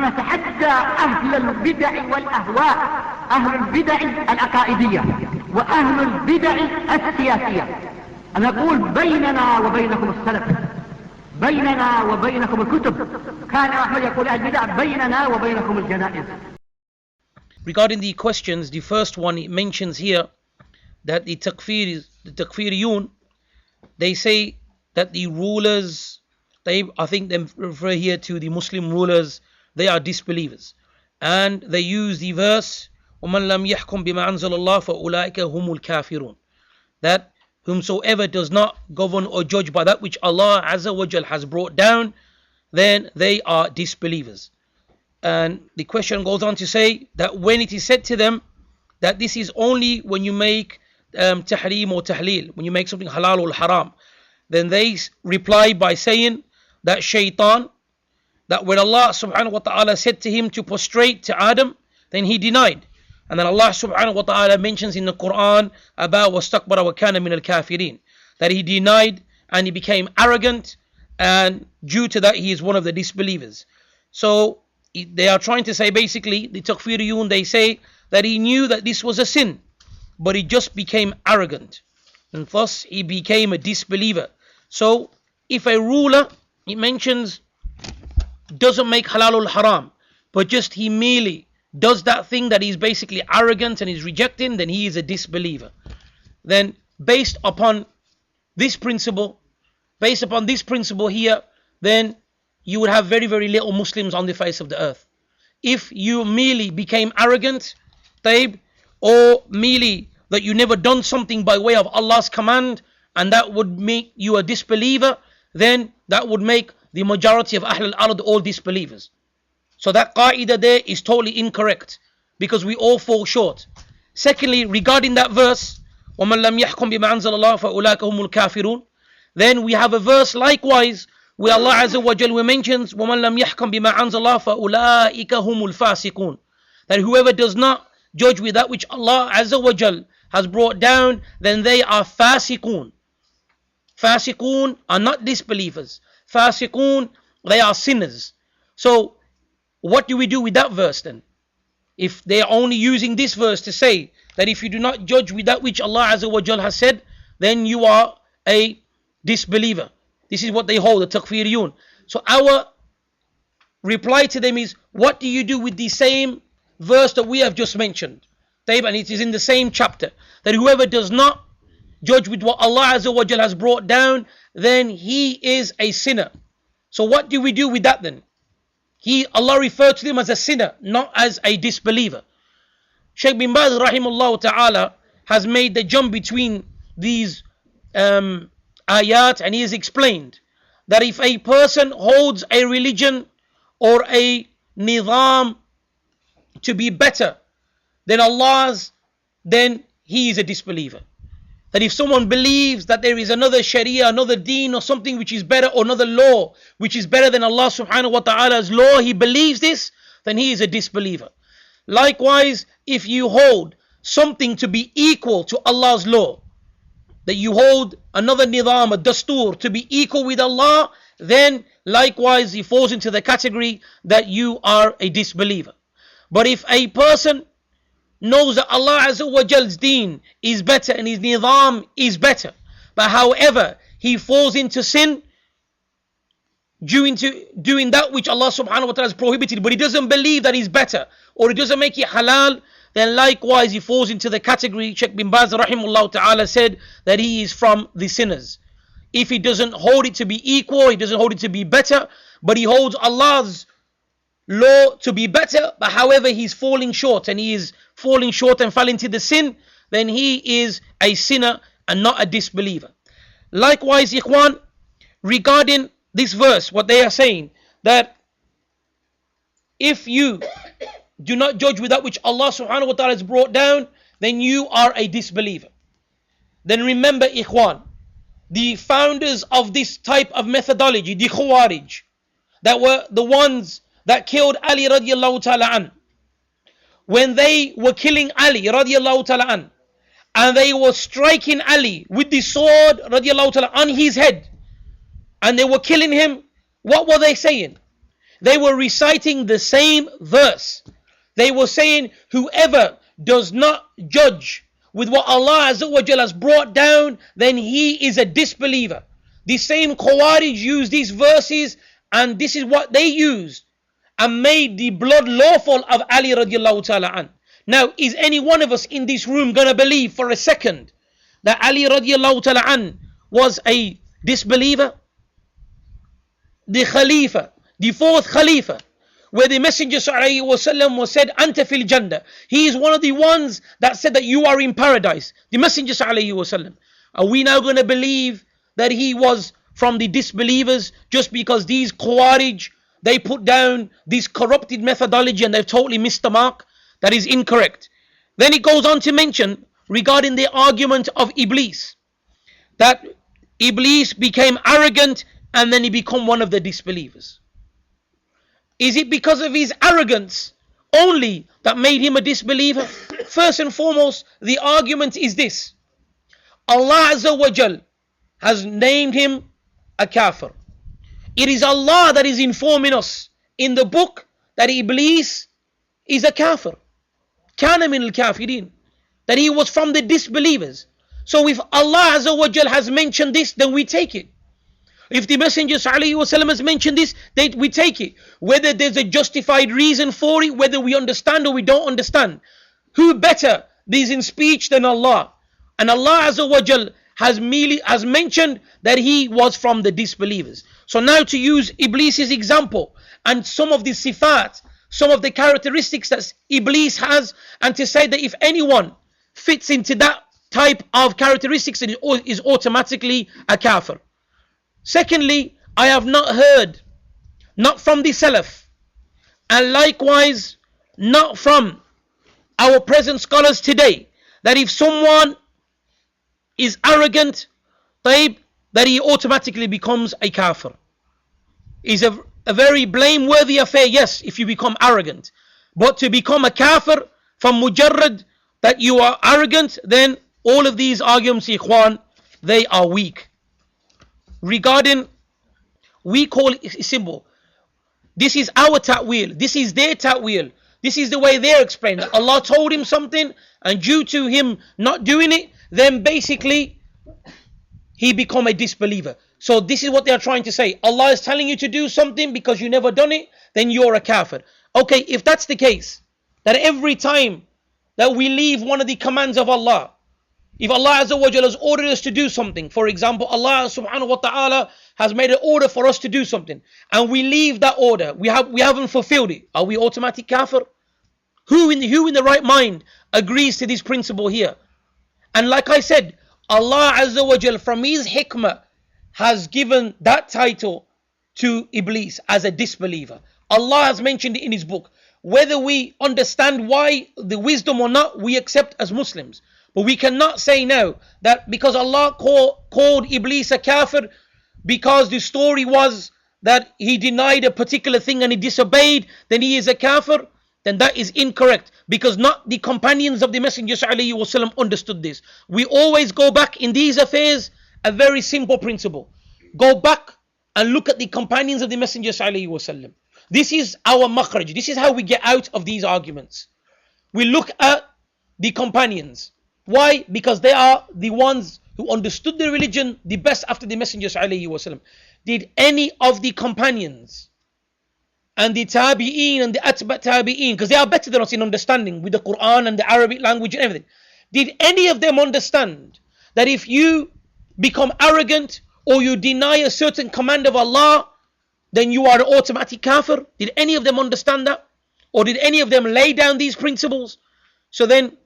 نتحدى أهل البدع والأهواء، أهل البدع العقائدية وأهل البدع السياسية، نقول بيننا وبينكم السلف، بيننا وبينكم الكتب. كان أحمد يقول البدع بيننا وبينكم الجنائز. Regarding the questions, the first one it mentions here that the takfiriyun, they say that the rulers, I think they refer here to the Muslim rulers, they are disbelievers, and they use the verse وَمَنْ لَمْ يَحْكُمْ بِمَا أَنزَلَ اللَّهُ فَأُولَٰئِكَ هُمُ الْكَافِرُونَ, that whomsoever does not govern or judge by that which Allah Azza wa Jal has brought down, then they are disbelievers. And the question goes on to say that when it is said to them that this is only when you make tahreem or tahleel, when you make something halal or haram, then they reply by saying that shaitan, that when Allah subhanahu wa ta'ala said to him to prostrate to Adam, then he denied. And then Allah subhanahu wa ta'ala mentions in the Quran about wastakbara wa kana min al-kafirin, that he denied and he became arrogant, and due to that he is one of the disbelievers. So they are trying to say, basically, the takfiriyun, they say that he knew that this was a sin, but he just became arrogant, and thus he became a disbeliever. So if a ruler, it mentions, doesn't make halal or haram, but just he merely does that thing that he's basically arrogant and is rejecting, then he is a disbeliever. Then based upon this principle here, then you would have very, very little Muslims on the face of the earth. If you merely became arrogant, or merely that you never done something by way of Allah's command, and that would make you a disbeliever, then that would make the majority of Ahl al-Ard all disbelievers. So that qa'idah there is totally incorrect, because we all fall short. Secondly, regarding that verse, وَمَنْ لَمْ يَحْكُمْ بِمَا أَنزَلَ اللَّهُ فَأُولَٰئِكَ هُمُ الْكَافِرُونَ, then we have a verse likewise where Allah Azza wa Jal mentions وَمَنْ لَمْ يَحْكُمْ بِمَا أَنزَلَ اللَّهُ فَأُولَٰئِكَ هُمُ الْفَاسِقُونَ, that whoever does not judge with that which Allah Azza wa Jal has brought down, then they are fasiqun. Fasiqun are not disbelievers. Fasiqun, they are sinners. So what do we do with that verse then? If they are only using this verse to say that if you do not judge with that which Allah Azza wa Jal has said, then you are a disbeliever. This is what they hold, the takfiriyun. So our reply to them is, what do you do with the same verse that we have just mentioned? And it is in the same chapter, that whoever does not judge with what Allah Azza wa Jal has brought down, then he is a sinner. So what do we do with that then? Allah referred to him as a sinner, not as a disbeliever. Shaykh bin Baz rahimahullah ta'ala has made the jump between these ayat, and he has explained that if a person holds a religion or a nizam to be better than Allah's, then he is a disbeliever. That if someone believes that there is another sharia, another deen or something which is better, or another law which is better than Allah subhanahu wa ta'ala's law, he believes this, then he is a disbeliever. Likewise, if you hold something to be equal to Allah's law, that you hold another nizam, a dastur, to be equal with Allah, then likewise he falls into the category that you are a disbeliever. But if a person knows that Allah Azza wa Jal's deen is better and his nizam is better, but however he falls into sin doing that which Allah subhanahu wa ta'ala has prohibited, but he doesn't believe that he's better, or he doesn't make it halal, then likewise he falls into the category Shaykh bin Baz rahimahullah ta'ala said that he is from the sinners. If he doesn't hold it to be equal, he doesn't hold it to be better, but he holds Allah's law to be better, but however he's falling short, and he is falling short and fell into the sin, then he is a sinner and not a disbeliever. Likewise, ikhwan, regarding this verse, what they are saying, that if you do not judge with that which Allah subhanahu wa ta'ala has brought down, then you are a disbeliever. Then remember, ikhwan, the founders of this type of methodology, the Khawarij, that were the ones that killed Ali radiallahu ta'ala an, when they were killing Ali radiallahu ta'ala an, and they were striking Ali with the sword radiallahu ta'ala on his head, and they were killing him, what were they saying? they were reciting the same verse. They were saying, whoever does not judge with what Allah Azza wa Jalla has brought down, then he is a disbeliever. The same Khawarij used these verses, and this is what they used and made the blood lawful of Ali radiallahu ta'ala an. Now, is any one of us in this room going to believe for a second that Ali radiallahu ta'ala an was a disbeliever? The Khalifa, the fourth Khalifa, where the Messenger sallallahu alaihi wasallam was said, Anta fil Jannah. He is one of the ones that said that you are in paradise. The Messenger sallallahu alaihi wasallam. Are we now going to believe that he was from the disbelievers just because these Khawarij, they put down this corrupted methodology and they've totally missed the mark? That is incorrect. Then it goes on to mention regarding the argument of Iblis, that Iblis became arrogant and then he became one of the disbelievers. Is it because of his arrogance only that made him a disbeliever? First and foremost, the argument is this: Allah Azza wa Jal has named him a kafir. It is Allah that is informing us in the book that Iblis is a kafir. Kana min al-kafirin. That he was from the disbelievers. So if Allah Azza wa Jal has mentioned this, then we take it. If the Messenger sallallahu alaihi wasallam has mentioned this, then we take it. Whether there's a justified reason for it, whether we understand or we don't understand. Who better is in speech than Allah? And Allah Azza wa Jal has mentioned that he was from the disbelievers. So now to use Iblis's example and some of the sifat, some of the characteristics that Iblis has, and to say that if anyone fits into that type of characteristics, then is automatically a kafir. Secondly, I have not heard, not from the Salaf, and likewise not from our present scholars today, that if someone is arrogant, that he automatically becomes a kafir. Is a very blameworthy affair, yes, if you become arrogant. But to become a kafir from mujarrad, that you are arrogant, then all of these arguments, ikhwan, they are weak. Regarding, we call it symbol. This is our ta'wil. This is their ta'wil. This is the way they're explaining. Allah told him something, and due to him not doing it, then basically he become a disbeliever. So this is what they are trying to say. Allah is telling you to do something because you never done it, then you're a kafir. Okay, if that's the case, that every time that we leave one of the commands of Allah, if Allah Azza wa Jalla has ordered us to do something, for example, Allah subhanahu wa ta'ala has made an order for us to do something, and we leave that order, we haven't fulfilled it, are we automatic kafir? Who in the right mind agrees to this principle here? And like I said, Allah Azza wa Jalla from his hikmah has given that title to Iblis as a disbeliever. Allah has mentioned it in his book. Whether we understand why the wisdom or not, we accept as Muslims. But we cannot say now that because Allah called Iblis a kafir because the story was that he denied a particular thing and he disobeyed, then he is a kafir. Then that is incorrect, because not the companions of the Messenger sallallahu alaihi wasallam understood this. We always go back in these affairs, a very simple principle. Go back and look at the companions of the Messenger sallallahu alaihi wasallam. This is our makhraj. This is how we get out of these arguments. We look at the companions. Why? Because they are the ones who understood the religion the best after the Messenger sallallahu alaihi wasallam. Did any of the companions and the tabi'een and the atba' tabi'een, because they are better than us in understanding with the Quran and the Arabic language and everything, did any of them understand that if you become arrogant or you deny a certain command of Allah, then you are an automatic kafir? Did any of them understand that? Or did any of them lay down these principles? So then,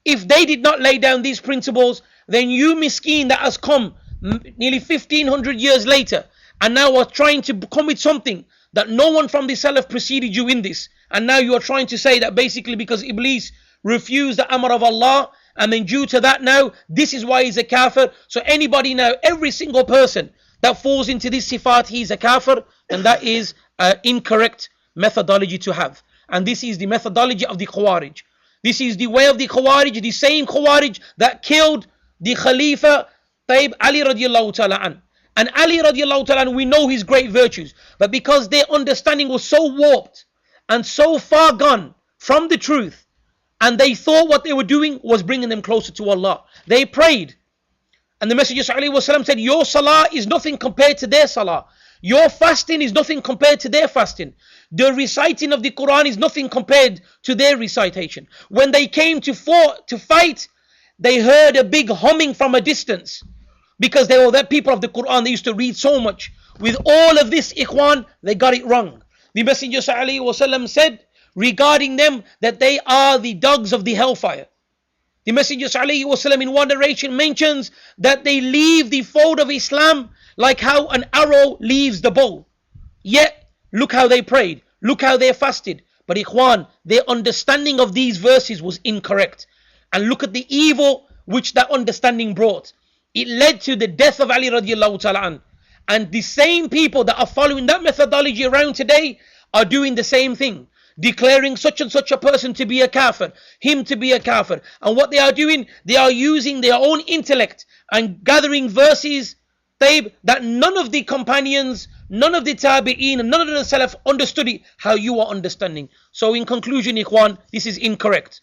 if they did not lay down these principles, then you miskeen that has come nearly 1500 years later and now are trying to come with something that no one from the Salaf preceded you in this, and now you are trying to say that basically because Iblis refused the amr of Allah, and then due to that now, this is why he's a kafir. So anybody now, every single person that falls into this sifat, he's a kafir, and that is an incorrect methodology to have. And this is the methodology of the Khawarij. This is the way of the Khawarij, the same Khawarij that killed the Khalifa Ali radiallahu ta'ala an. And Ali radiallahu ta'ala, we know his great virtues, but because their understanding was so warped and so far gone from the truth, and they thought what they were doing was bringing them closer to Allah, they prayed. And the Messenger ﷺ said, your salah is nothing compared to their salah. Your fasting is nothing compared to their fasting. The reciting of the Quran is nothing compared to their recitation. When they came to fight, they heard a big humming from a distance, because they were the people of the Quran. They used to read so much. With all of this, ikhwan, they got it wrong. The Messenger ﷺ said regarding them that they are the dogs of the hellfire. The Messenger ﷺ in one narration mentions that they leave the fold of Islam like how an arrow leaves the bow. Yet, look how they prayed, look how they fasted. But ikhwan, their understanding of these verses was incorrect. And look at the evil which that understanding brought. It led to the death of Ali radiallahu ta'ala an. And the same people that are following that methodology around today are doing the same thing, declaring such and such a person to be a kafir, him to be a kafir. And what they are doing, they are using their own intellect and gathering verses that none of the companions, none of the tabi'een, and none of the salaf understood it how you are understanding. So in conclusion, ikhwan, this is incorrect.